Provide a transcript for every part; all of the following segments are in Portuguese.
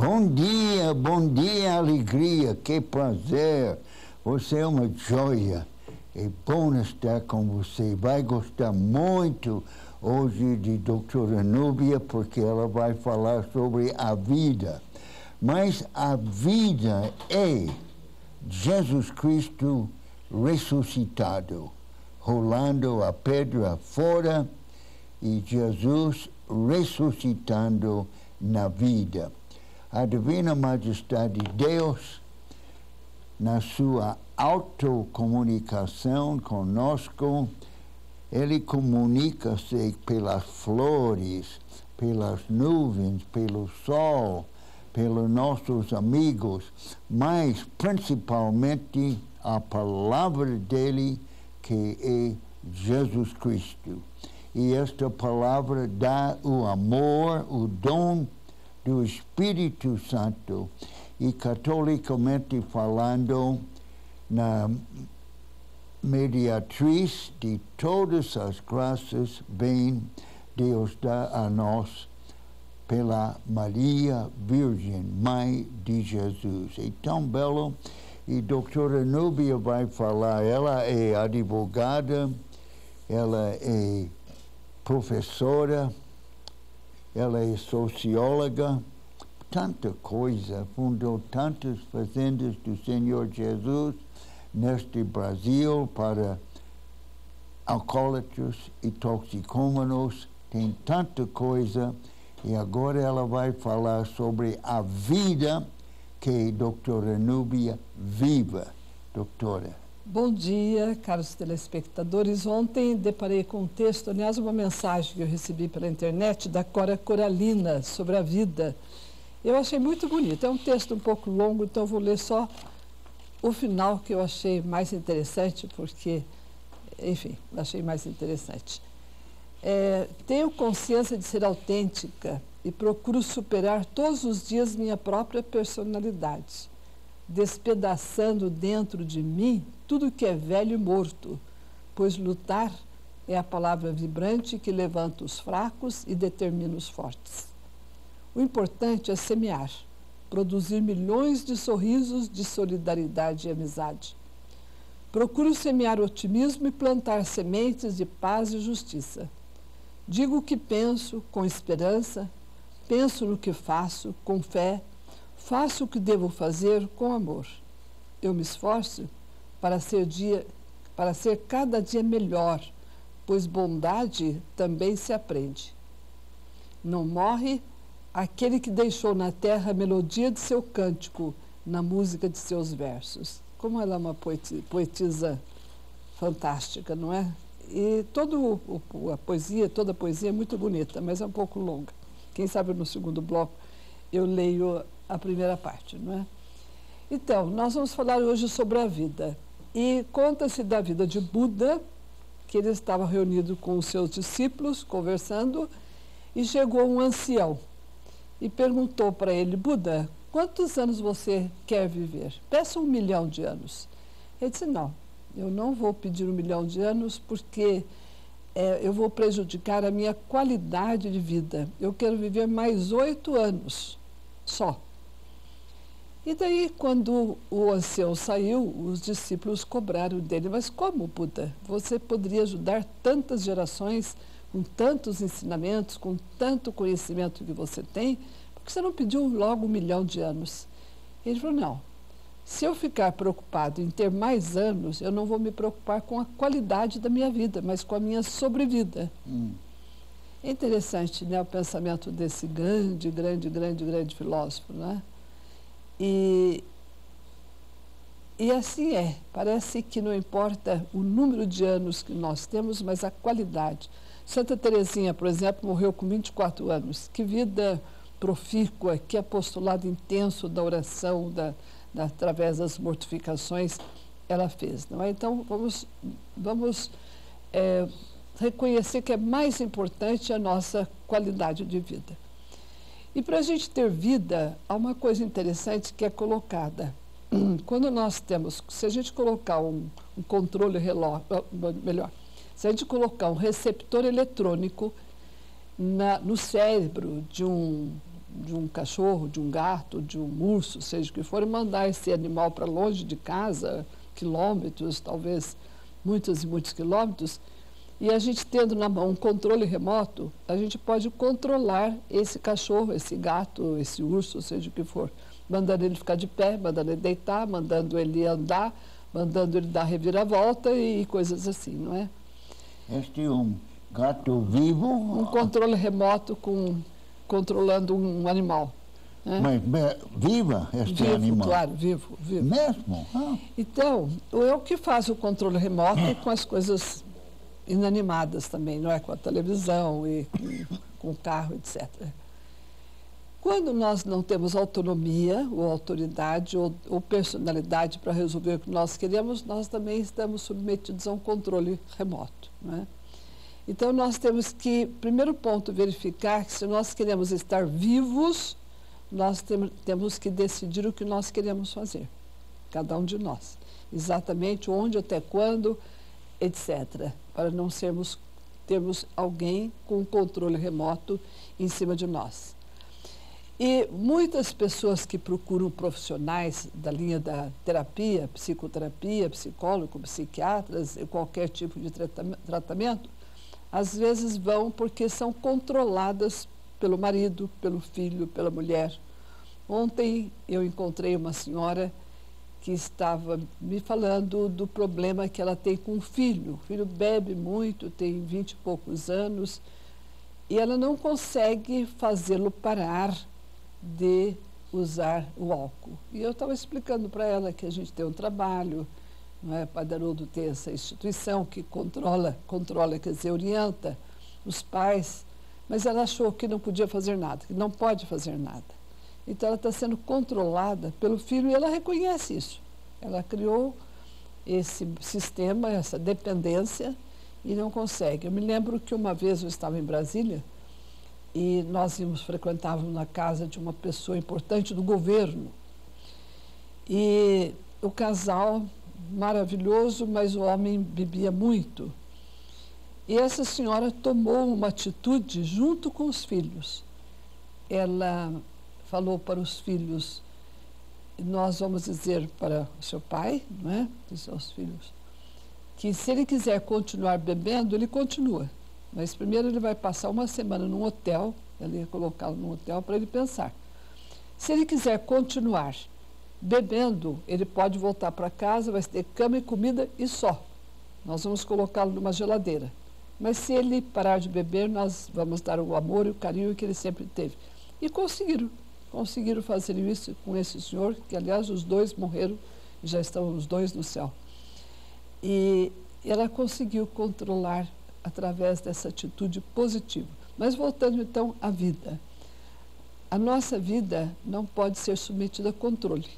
Bom dia, alegria, que prazer. Você é uma joia. É bom estar com você. Vai gostar muito hoje de doutora Núbia, porque ela vai falar sobre a vida. Mas a vida é Jesus Cristo ressuscitado, rolando a pedra fora e Jesus ressuscitando na vida. A Divina Majestade de Deus, na sua autocomunicação conosco, Ele comunica-se pelas flores, pelas nuvens, pelo sol, pelos nossos amigos, mas principalmente a palavra dele, que é Jesus Cristo. E esta palavra dá o amor, o dom do Espírito Santo. E catolicamente falando, na mediatriz de todas as graças, bem, Deus dá a nós pela Maria Virgem, Mãe de Jesus. É tão belo. E a doutora Núbia vai falar, ela é advogada, ela é professora, ela é socióloga, tanta coisa, fundou tantas fazendas do Senhor Jesus neste Brasil para alcoólatras e toxicômanos, tem tanta coisa, e agora ela vai falar sobre a vida que a doutora Núbia viva. Doutora. Bom dia, caros telespectadores. Ontem deparei com um texto, aliás, uma mensagem que eu recebi pela internet da Cora Coralina sobre a vida. Eu achei muito bonito. É um texto um pouco longo, então eu vou ler só o final que eu achei mais interessante, porque, enfim, achei mais interessante. Tenho consciência de ser autêntica e procuro superar todos os dias minha própria personalidade, despedaçando dentro de mim tudo que é velho e morto, pois lutar é a palavra vibrante que levanta os fracos e determina os fortes. O importante é semear, produzir milhões de sorrisos de solidariedade e amizade. Procuro semear otimismo e plantar sementes de paz e justiça. Digo o que penso com esperança, penso no que faço com fé, faço o que devo fazer com amor. Eu me esforço para ser cada dia melhor, pois bondade também se aprende. Não morre aquele que deixou na terra a melodia de seu cântico, na música de seus versos. Como ela é uma poetisa fantástica, não é? E toda a poesia é muito bonita, mas é um pouco longa. Quem sabe no segundo bloco eu leio a primeira parte, não é? Então, nós vamos falar hoje sobre a vida. E conta-se da vida de Buda, que ele estava reunido com os seus discípulos, conversando, e chegou um ancião e perguntou para ele: Buda, quantos anos você quer viver? Peça 1 milhão de anos. Ele disse: não, eu não vou pedir 1 milhão de anos porque eu vou prejudicar a minha qualidade de vida. Eu quero viver mais 8 anos só. E daí, quando o ancião saiu, os discípulos cobraram dele: mas como, Buda? Você poderia ajudar tantas gerações com tantos ensinamentos, com tanto conhecimento que você tem, por que você não pediu logo 1 milhão de anos? Ele falou: não, se eu ficar preocupado em ter mais anos, eu não vou me preocupar com a qualidade da minha vida, mas com a minha sobrevida. É interessante, né, o pensamento desse grande filósofo, né? E assim é, parece que não importa o número de anos que nós temos, mas a qualidade. Santa Teresinha, por exemplo, morreu com 24 anos. Que vida profícua, que apostolado intenso da oração, através das mortificações, ela fez, não é? Então, vamos reconhecer que é mais importante a nossa qualidade de vida. E para a gente ter vida, há uma coisa interessante que é colocada. Quando nós temos, se a gente colocar um controle relógio, melhor, se a gente colocar um receptor eletrônico no cérebro de um um cachorro, de um gato, de um urso, seja o que for, e mandar esse animal para longe de casa, quilômetros, talvez muitos e muitos quilômetros, e a gente tendo na mão um controle remoto, a gente pode controlar esse cachorro, esse gato, esse urso, seja o que for, mandando ele ficar de pé, mandando ele deitar, mandando ele andar, mandando ele dar reviravolta e coisas assim, não é? Este é um gato vivo? Um controle remoto controlando um animal. Né? Mas viva este Vivo, animal? claro, vivo. Mesmo? Ah. Então, eu que faço o controle remoto com as coisas inanimadas também, não é? Com a televisão e com o carro, etc. Quando nós não temos autonomia, ou autoridade, ou personalidade para resolver o que nós queremos, nós também estamos submetidos a um controle remoto, não é? Então, nós temos que, primeiro ponto, verificar que se nós queremos estar vivos, nós temos que decidir o que nós queremos fazer, cada um de nós. Exatamente onde, até quando, etc. Para não termos alguém com controle remoto em cima de nós. E muitas pessoas que procuram profissionais da linha da terapia, psicoterapia, psicólogo, psiquiatras, qualquer tipo de tratamento, às vezes vão porque são controladas pelo marido, pelo filho, pela mulher. Ontem eu encontrei uma senhora que estava me falando do problema que ela tem com o filho. O filho bebe muito, tem 20 e poucos anos, e ela não consegue fazê-lo parar de usar o álcool. E eu estava explicando para ela que a gente tem um trabalho, não é? Padre Haroldo tem essa instituição que controla, quer dizer, orienta os pais, mas ela achou que não podia fazer nada, que não pode fazer nada. Então ela está sendo controlada pelo filho e ela reconhece isso. Ela criou esse sistema, essa dependência e não consegue. Eu me lembro que uma vez eu estava em Brasília e nós frequentávamos na casa de uma pessoa importante do governo. E o casal maravilhoso, mas o homem bebia muito. E essa senhora tomou uma atitude junto com os filhos. Ela falou para os filhos, nós vamos dizer para o seu pai, não é? Disse aos filhos, que se ele quiser continuar bebendo, ele continua. Mas primeiro ele vai passar uma semana num hotel, ela ia colocá-lo num hotel para ele pensar. Se ele quiser continuar bebendo, ele pode voltar para casa, vai ter cama e comida e só. Nós vamos colocá-lo numa geladeira. Mas se ele parar de beber, nós vamos dar o amor e o carinho que ele sempre teve. E conseguiram fazer isso com esse senhor, que aliás os dois morreram, e já estão os dois no céu. E ela conseguiu controlar através dessa atitude positiva. Mas voltando então à vida. A nossa vida não pode ser submetida a controle,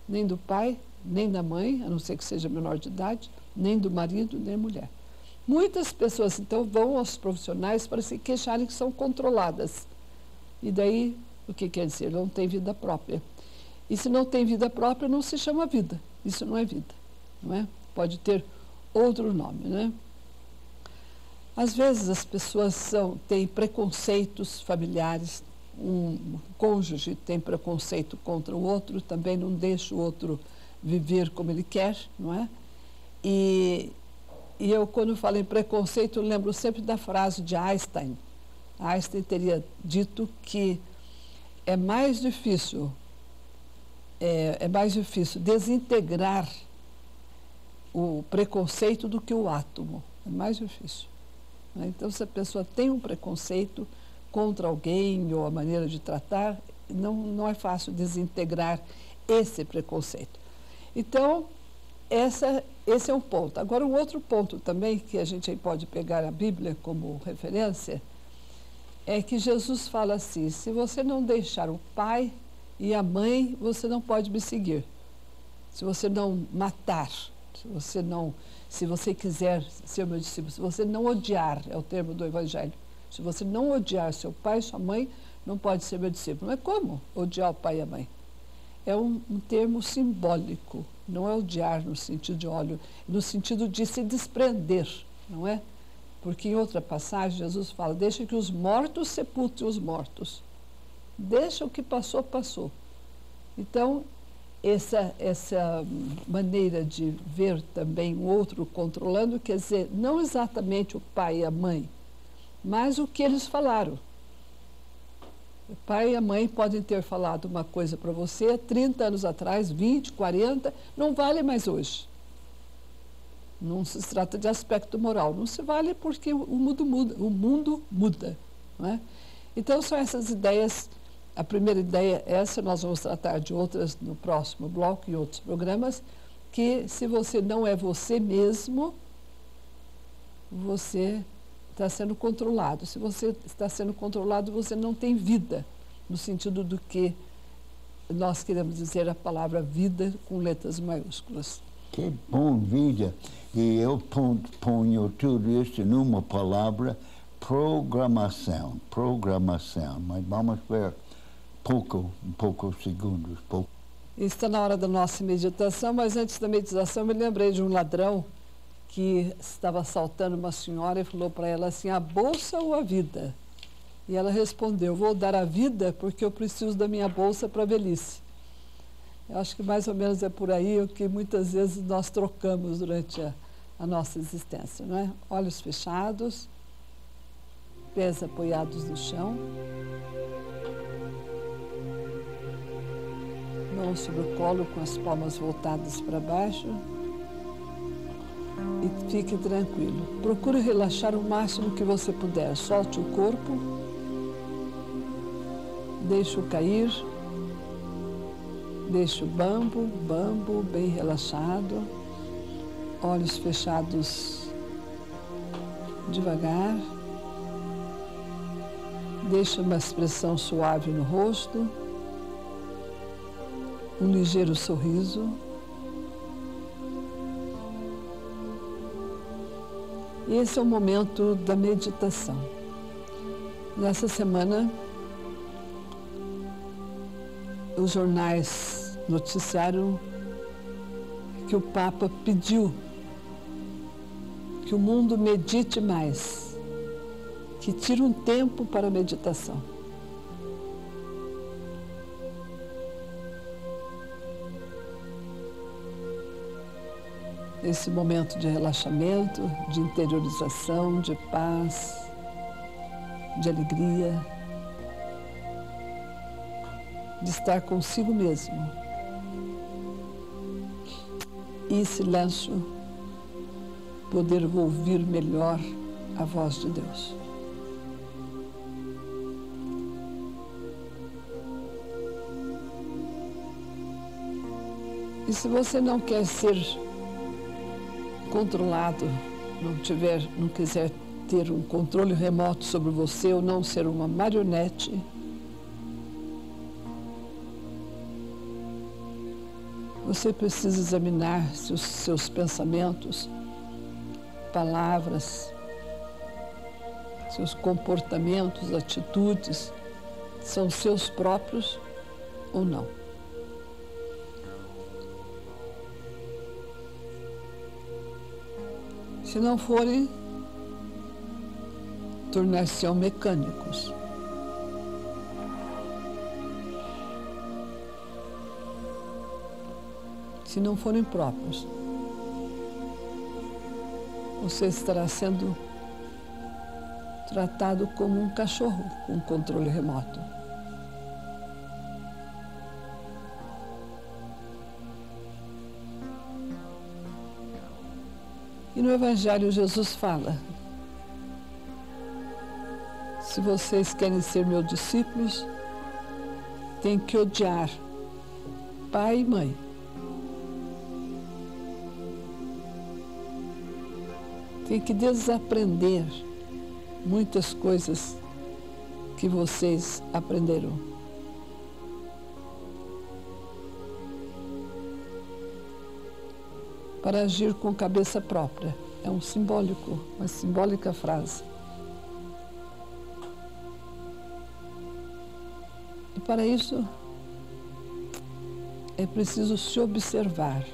nem do pai, nem da mãe, a não ser que seja menor de idade, nem do marido, nem da mulher. Muitas pessoas, então, vão aos profissionais para se queixarem que são controladas. E daí, o que quer dizer? Não tem vida própria. E se não tem vida própria, não se chama vida. Isso não é vida, não é? Pode ter outro nome, né? Às vezes as pessoas têm preconceitos familiares, um cônjuge tem preconceito contra o outro, também não deixa o outro viver como ele quer, não é? E eu, quando falo em preconceito, eu lembro sempre da frase de Einstein. Einstein teria dito que é mais difícil desintegrar o preconceito do que o átomo. É mais difícil. Então, se a pessoa tem um preconceito contra alguém ou a maneira de tratar, não é fácil desintegrar esse preconceito. Então, esse é um ponto. Agora, um outro ponto também, que a gente aí pode pegar a Bíblia como referência, é que Jesus fala assim, se você não deixar o pai e a mãe, você não pode me seguir. Se você não matar, se você quiser ser meu discípulo, se você não odiar, é o termo do Evangelho, se você não odiar seu pai e sua mãe, não pode ser meu discípulo. Mas como odiar o pai e a mãe? É um termo simbólico, não é odiar no sentido de ódio, no sentido de se desprender, não é? Porque em outra passagem Jesus fala, deixa que os mortos sepultem os mortos. Deixa o que passou, passou. Então, essa maneira de ver também o outro controlando, quer dizer, não exatamente o pai e a mãe, mas o que eles falaram. O pai e a mãe podem ter falado uma coisa para você 30 anos atrás, 20, 40, não vale mais hoje. Não se trata de aspecto moral, não se vale porque o mundo muda. Não é? Então, são essas ideias. A primeira ideia é essa, nós vamos tratar de outras no próximo bloco e outros programas, que se você não é você mesmo, você está sendo controlado. Se você está sendo controlado, você não tem vida, no sentido do que nós queremos dizer a palavra vida com letras maiúsculas. Que bom, vida. E eu ponho tudo isso numa palavra, programação. Programação. Mas vamos ver poucos segundos. Está na hora da nossa meditação, mas antes da meditação me lembrei de um ladrão que estava assaltando uma senhora e falou para ela assim, a bolsa ou a vida? E ela respondeu, vou dar a vida porque eu preciso da minha bolsa para a velhice. Eu acho que mais ou menos é por aí o que muitas vezes nós trocamos durante a nossa existência, não é? Olhos fechados, pés apoiados no chão, mãos sobre o colo com as palmas voltadas para baixo e fique tranquilo. Procure relaxar o máximo que você puder. Solte o corpo, deixe-o cair, deixe o bambo bem relaxado, olhos fechados devagar, deixe uma expressão suave no rosto, um ligeiro sorriso. E esse é o momento da meditação. Nessa semana, os jornais noticiaram que o Papa pediu que o mundo medite mais, que tire um tempo para a meditação. Esse momento de relaxamento, de interiorização, de paz, de alegria, de estar consigo mesmo. E em silêncio, poder ouvir melhor a voz de Deus. E se você não quer ser controlado, não quiser ter um controle remoto sobre você ou não ser uma marionete, você precisa examinar se os seus pensamentos, palavras, seus comportamentos, atitudes são seus próprios ou não. Se não forem, tornar-se-ão mecânicos. Se não forem próprios, você estará sendo tratado como um cachorro com controle remoto. E no Evangelho Jesus fala, se vocês querem ser meus discípulos, têm que odiar pai e mãe. Tem que desaprender muitas coisas que vocês aprenderam. Para agir com cabeça própria. É uma simbólica frase. E para isso, é preciso se observar.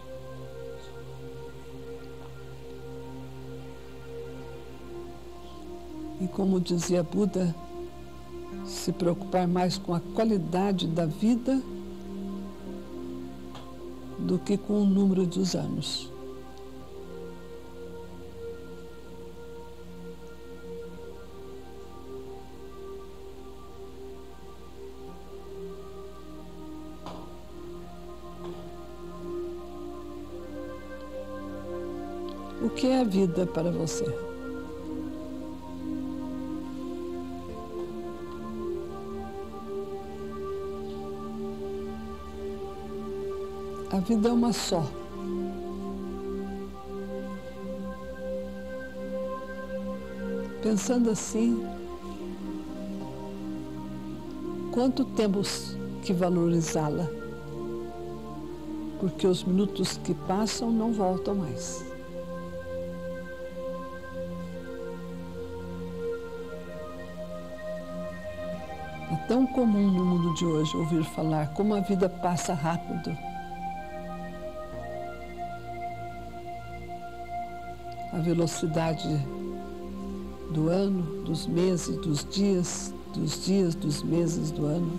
E como dizia Buda, se preocupar mais com a qualidade da vida do que com o número dos anos. O que é a vida para você? A vida é uma só. Pensando assim, quanto temos que valorizá-la? Porque os minutos que passam não voltam mais. É tão comum no mundo de hoje ouvir falar como a vida passa rápido. A velocidade do ano, dos meses, dos dias, dos meses do ano.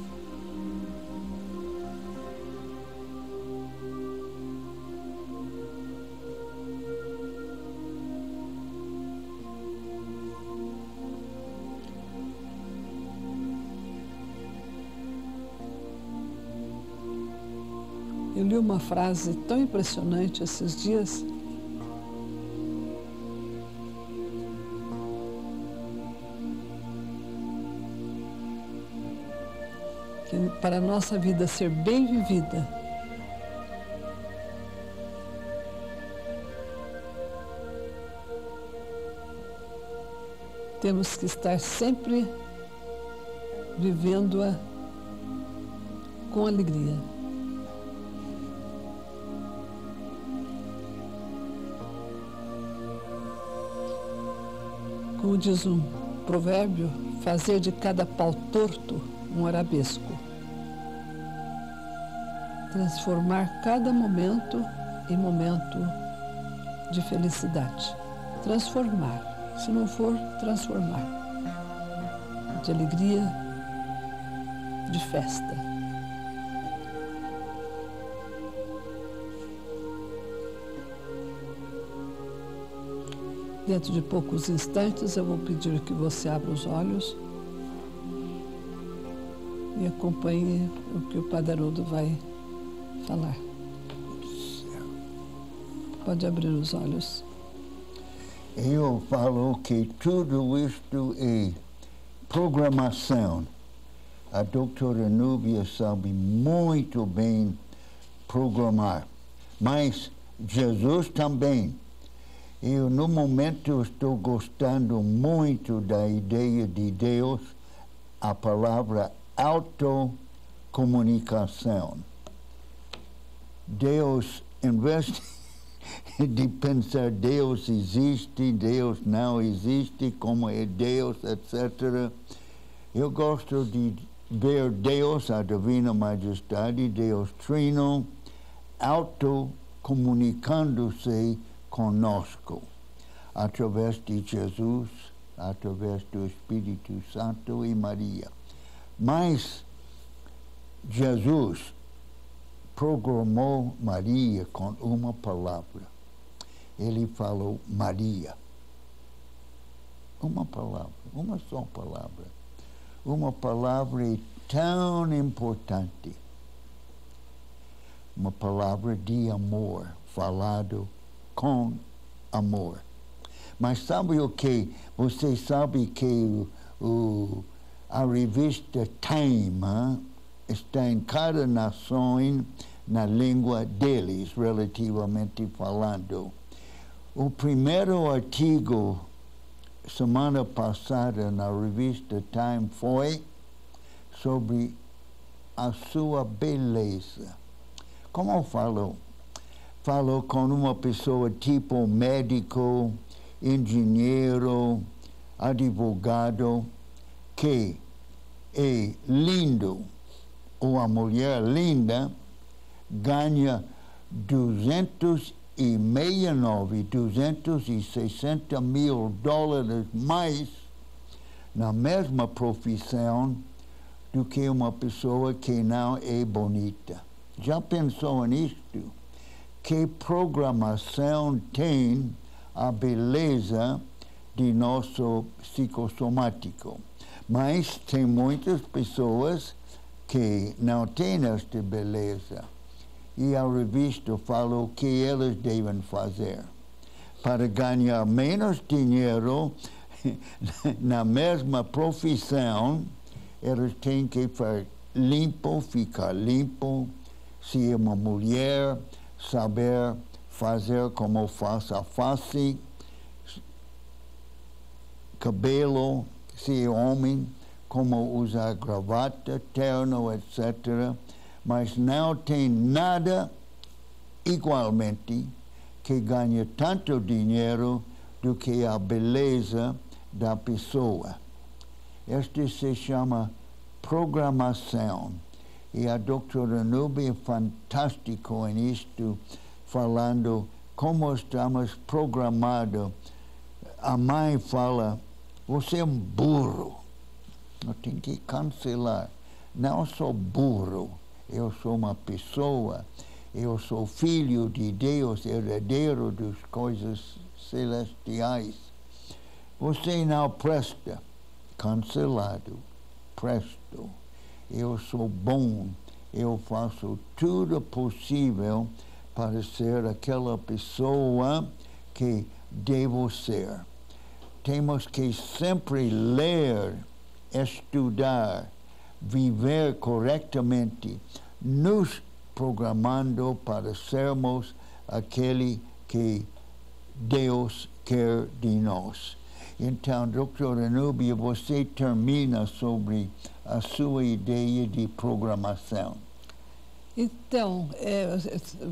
Eu li uma frase tão impressionante esses dias. Que para a nossa vida ser bem vivida, temos que estar sempre vivendo-a com alegria. Como diz um provérbio, fazer de cada pau torto um arabesco. Transformar cada momento em momento de felicidade. Transformar, se não for transformar, de alegria, de festa. Dentro de poucos instantes eu vou pedir que você abra os olhos e acompanhe o que o Padre Haroldo vai falar. Pode abrir os olhos. Eu falo que tudo isto é programação. A doutora Núbia sabe muito bem programar, mas Jesus também. Eu, no momento, estou gostando muito da ideia de Deus, a palavra autocomunicação. Deus, em vez de pensar Deus existe, Deus não existe, como é Deus, etc., eu gosto de ver Deus, a Divina Majestade, Deus Trino, autocomunicando-se conosco, através de Jesus, através do Espírito Santo e Maria. Mas Jesus programou Maria com uma palavra. Ele falou Maria. Uma palavra, uma só palavra. Uma palavra tão importante. Uma palavra de amor, falado com amor. Mas sabe o que? Você sabe que a revista Time está em cada nação na língua deles, relativamente falando. O primeiro artigo, semana passada, na revista Time foi sobre a sua beleza. Como falou? Falou com uma pessoa tipo médico, engenheiro, advogado, que é lindo, ou a mulher linda, ganha 260 mil dólares mais na mesma profissão do que uma pessoa que não é bonita. Já pensou nisto? Que programação tem a beleza de nosso psicossomático? Mas tem muitas pessoas que não têm esta beleza. E a revista fala o que elas devem fazer. Para ganhar menos dinheiro na mesma profissão, elas têm que ficar limpo. Se é uma mulher, saber fazer como faz a face, cabelo, se é homem, como usar gravata, terno, etc. Mas não tem nada igualmente que ganha tanto dinheiro do que a beleza da pessoa. Este se chama programação. E a doutora Nubia é fantástico nisto, falando como estamos programados. A mãe fala, você é um burro. Eu tenho que cancelar. Não sou burro, eu sou uma pessoa. Eu sou filho de Deus, herdeiro das coisas celestiais. Você não presta, cancelado, presto. Eu sou bom, eu faço tudo possível para ser aquela pessoa que devo ser. Temos que sempre ler, estudar, viver corretamente, nos programando para sermos aquele que Deus quer de nós. Então, doutora Nubia, você termina sobre a sua ideia de programação. Então,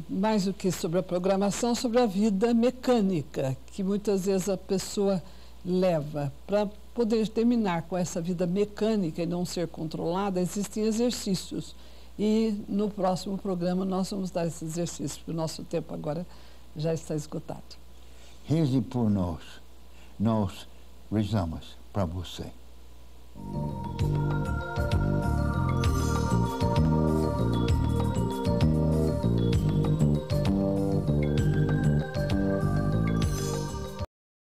mais do que sobre a programação, sobre a vida mecânica, que muitas vezes a pessoa leva. Para poder terminar com essa vida mecânica e não ser controlada, existem exercícios. E no próximo programa nós vamos dar esses exercícios, porque o nosso tempo agora já está esgotado. Reze por nós. Nós rezamos para você.